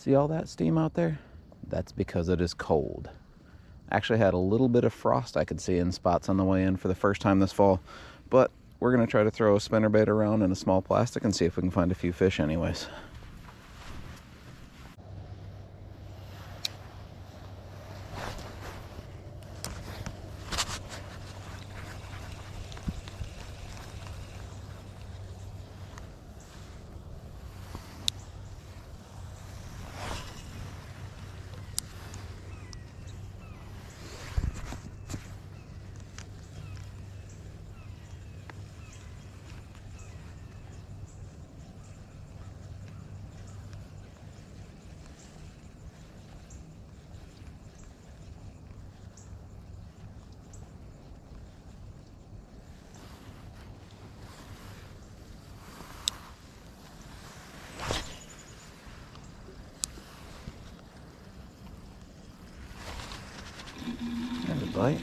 See all that steam out there? That's because it is cold. Actually had a little bit of frost I could see in spots on the way in for the first time this fall, but we're going to try to throw a spinnerbait around in a small plastic and see if we can find a few fish anyways. There's a bite.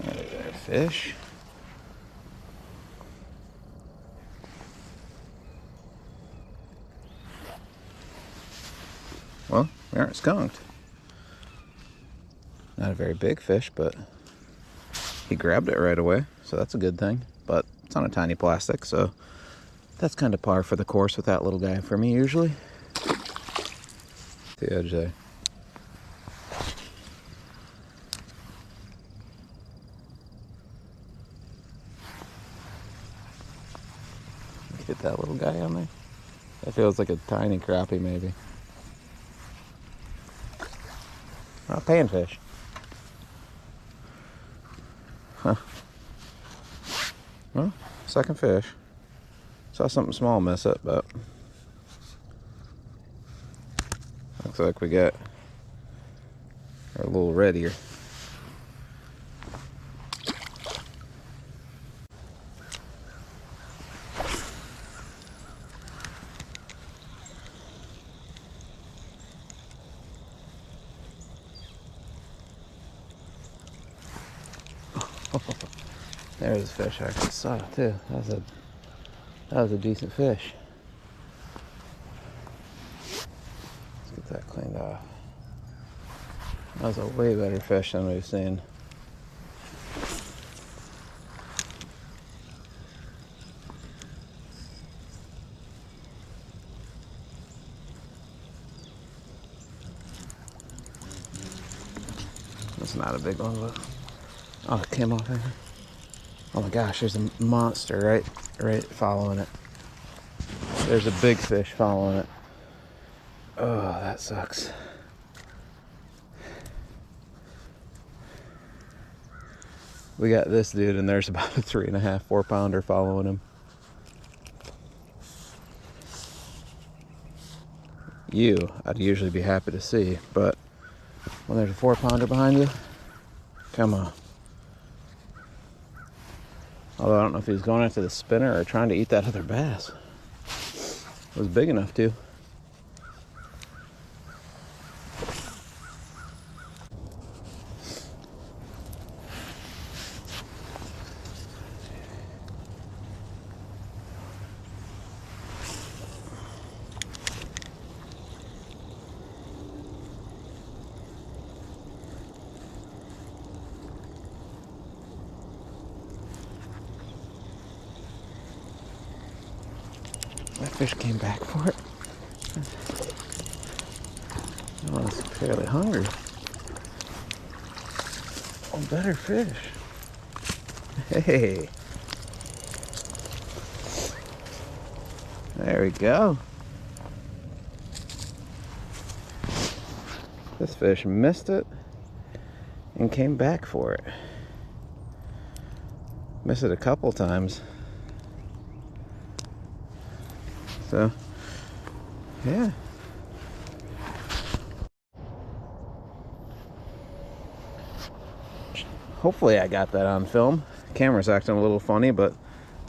There's our fish. Well, we aren't skunked. Not a very big fish, but he grabbed it right away, so that's a good thing. But it's on a tiny plastic, so that's kind of par for the course with that little guy for me usually. The edge there. Get that little guy on there. That feels like a tiny crappie maybe. Oh, panfish. Huh. Well, second fish. Saw something small miss it, but looks like we got our little red here. There's a fish I actually saw too. That was a decent fish. Let's get that cleaned off. That was a way better fish than we've seen. That's not a big one, but oh, it came off in here. Oh my gosh, there's a monster right following it. There's a big fish following it. Oh, that sucks. We got this dude, and there's about a 3.5, 4 pounder following him. I'd usually be happy to see, but when there's a 4 pounder behind you, come on. Although I don't know if he was going after the spinner or trying to eat that other bass. It was big enough to. That fish came back for it. Oh, it's fairly hungry. Oh, better fish. Hey. There we go. This fish missed it and came back for it. Missed it a couple times. So, yeah. Hopefully I got that on film. Camera's acting a little funny, but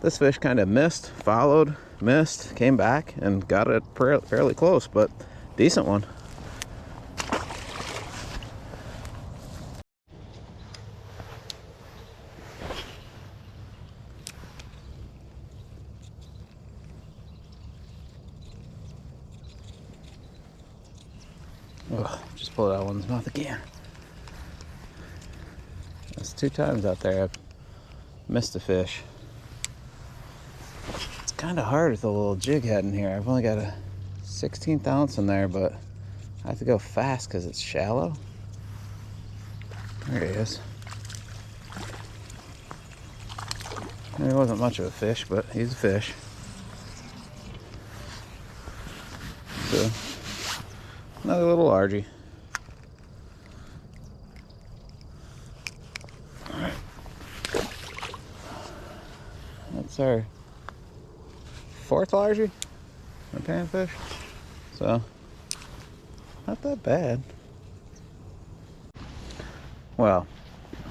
this fish kind of missed, followed, missed, came back, and got it fairly close, but decent one. Ugh, just pulled out one's mouth again. That's 2 times out there I've missed a fish. It's kind of hard with a little jig head in here. I've only got a 16th ounce in there, but I have to go fast because it's shallow. There he is. He wasn't much of a fish, but he's a fish. So, another little largie. Alright. That's our 4th largie, a panfish. So, not that bad. Well,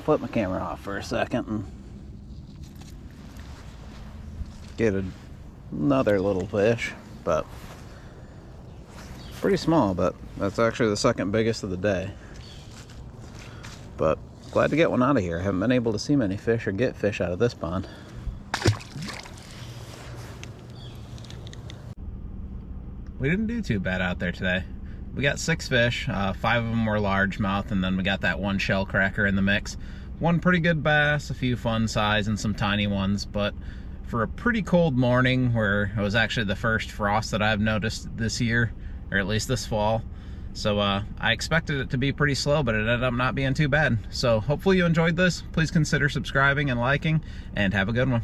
flip my camera off for a second and get another little fish, but pretty small, but that's actually the 2nd biggest of the day. But glad to get one out of here. I haven't been able to see many fish or get fish out of this pond. We didn't do too bad out there today. We got 6 fish, 5 of them were largemouth, and then we got that one shell cracker in the mix. One pretty good bass, a few fun size, and some tiny ones, but for a pretty cold morning, where it was actually the first frost that I've noticed this year, or at least this fall. So I expected it to be pretty slow, but it ended up not being too bad. So hopefully you enjoyed this. Please consider subscribing and liking, and have a good one.